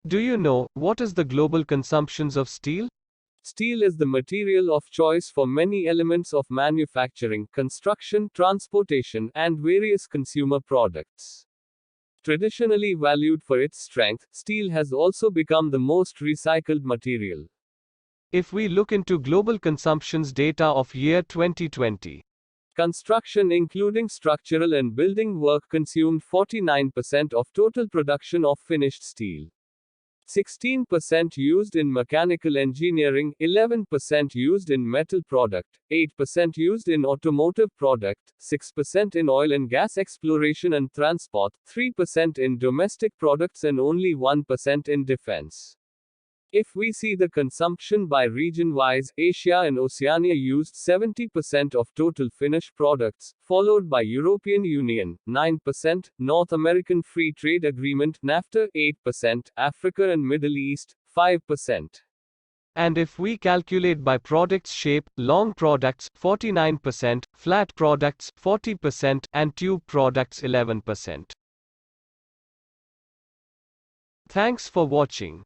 Do you know what is the global consumptions of steel? Steel is the material of choice for many elements of manufacturing, construction, transportation, and various consumer products. Traditionally valued for its strength, steel has also become the most recycled material. If we look into global consumptions data of year 2020, Construction, including structural and building work, consumed 49% of total production of finished steel. 16% used in mechanical engineering, 11% used in metal product, 8% used in automotive product, 6% in oil and gas exploration and transport, 3% in domestic products and only 1% in defense. If we see the consumption by region-wise, Asia and Oceania used 70% of total finished products, followed by European Union, 9%, North American Free Trade Agreement, NAFTA, 8%, Africa and Middle East, 5%. and if we calculate by products shape, long products 49%, flat products 40%, and tube products 11%. Thanks for watching.